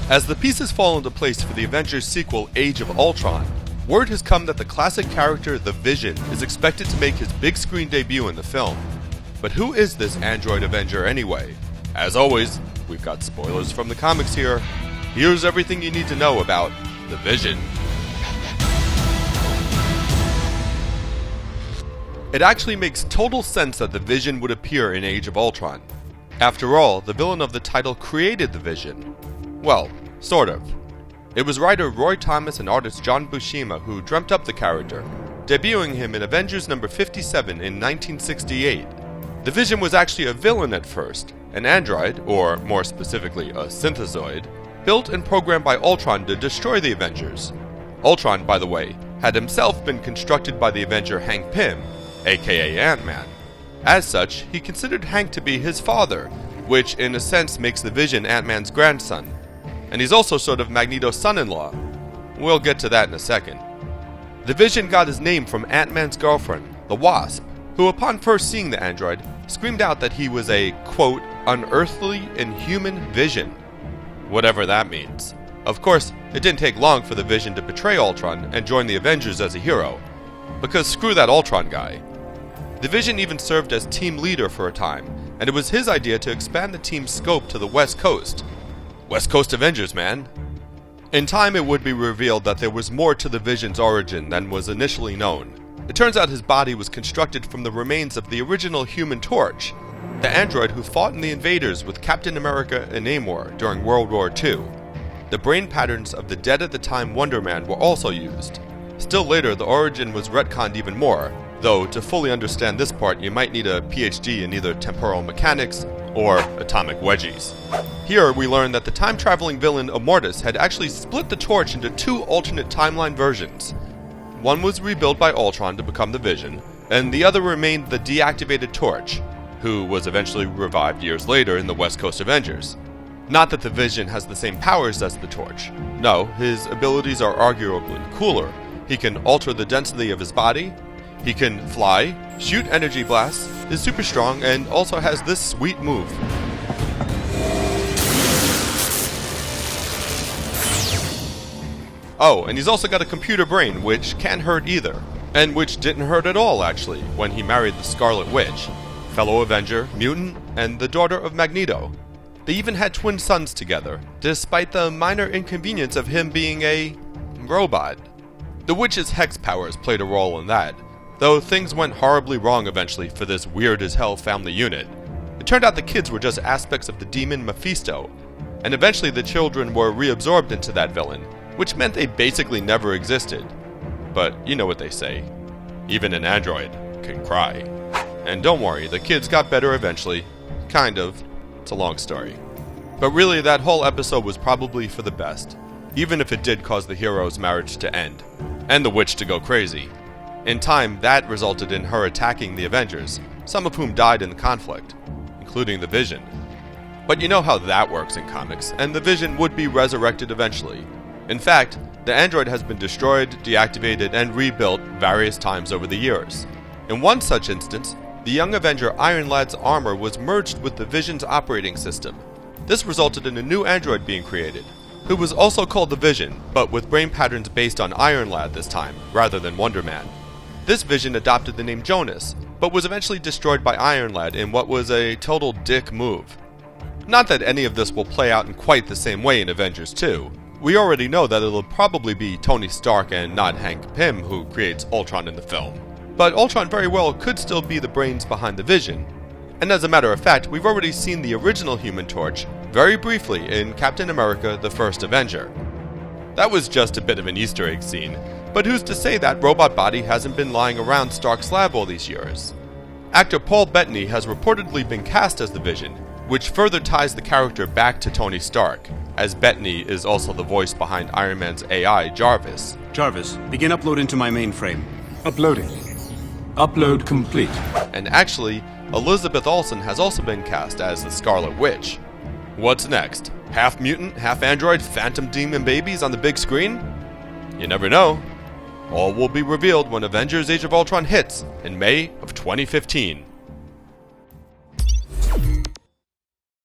As the pieces fall into place for the Avengers sequel Age of Ultron, word has come that the classic character the Vision is expected to make his big screen debut in the film. But who is this android Avenger anyway? As always, we've got spoilers from the comics here. Here's everything you need to know about the Vision. It actually makes total sense that the Vision would appear in Age of Ultron. After all, the villain of the title created the Vision. Well, sort of. It was writer Roy Thomas and artist John Buscema who dreamt up the character, debuting him in Avengers number 57 in 1968. The Vision was actually a villain at first, an android, or more specifically a synthezoid, built and programmed by Ultron to destroy the Avengers. Ultron, by the way, had himself been constructed by the Avenger Hank Pym, aka Ant-Man. As such, he considered Hank to be his father, which in a sense makes the Vision Ant-Man's grandson. And he's also sort of Magneto's son-in-law. We'll get to that in a second. The Vision got his name from Ant-Man's girlfriend, the Wasp, who upon first seeing the android, screamed out that he was a, quote, unearthly inhuman vision. Whatever that means. Of course, it didn't take long for the Vision to betray Ultron and join the Avengers as a hero. Because screw that Ultron guy. The Vision even served as team leader for a time, and it was his idea to expand the team's scope to the West Coast. West Coast Avengers, man. In time, it would be revealed that there was more to the Vision's origin than was initially known. It turns out his body was constructed from the remains of the original Human Torch, the android who fought in the Invaders with Captain America and Namor during World War II. The brain patterns of the dead-at-the-time Wonder Man were also used. Still later, the origin was retconned even more, though to fully understand this part you might need a PhD in either temporal mechanics or atomic wedgies. Here we learn that the time-traveling villain Immortus had actually split the torch into two alternate timeline versions. One was rebuilt by Ultron to become the Vision, and the other remained the deactivated Torch, who was eventually revived years later in the West Coast Avengers. Not that the Vision has the same powers as the Torch. No, his abilities are arguably cooler. He can alter the density of his body, he can fly, shoot energy blasts, is super strong, and also has this sweet move. Oh, and he's also got a computer brain, which can't hurt either. And which didn't hurt at all, actually, when he married the Scarlet Witch, fellow Avenger, mutant, and the daughter of Magneto. They even had twin sons together, despite the minor inconvenience of him being a robot. The Witch's hex powers played a role in that, though things went horribly wrong eventually for this weird-as-hell family unit. It turned out the kids were just aspects of the demon Mephisto, and eventually the children were reabsorbed into that villain, which meant they basically never existed. But you know what they say, even an android can cry. And don't worry, the kids got better eventually. Kind of. It's a long story. But really, that whole episode was probably for the best, even if it did cause the hero's marriage to end, and the witch to go crazy. In time, that resulted in her attacking the Avengers, some of whom died in the conflict, including the Vision. But you know how that works in comics, and the Vision would be resurrected eventually. In fact, the android has been destroyed, deactivated, and rebuilt various times over the years. In one such instance, the young Avenger Iron Lad's armor was merged with the Vision's operating system. This resulted in a new android being created, who was also called the Vision, but with brain patterns based on Iron Lad this time, rather than Wonder Man. This Vision adopted the name Jonas, but was eventually destroyed by Iron Lad in what was a total dick move. Not that any of this will play out in quite the same way in Avengers 2. We already know that it'll probably be Tony Stark and not Hank Pym who creates Ultron in the film. But Ultron very well could still be the brains behind the Vision. And as a matter of fact, we've already seen the original Human Torch very briefly in Captain America: The First Avenger. That was just a bit of an Easter egg scene, but who's to say that robot body hasn't been lying around Stark's lab all these years? Actor Paul Bettany has reportedly been cast as the Vision, which further ties the character back to Tony Stark, as Bettany is also the voice behind Iron Man's AI, Jarvis. Jarvis, begin upload into my mainframe. Uploading. Upload complete. And actually, Elizabeth Olsen has also been cast as the Scarlet Witch. What's next? Half mutant, half android, phantom demon babies on the big screen? You never know. All will be revealed when Avengers Age of Ultron hits in May of 2015.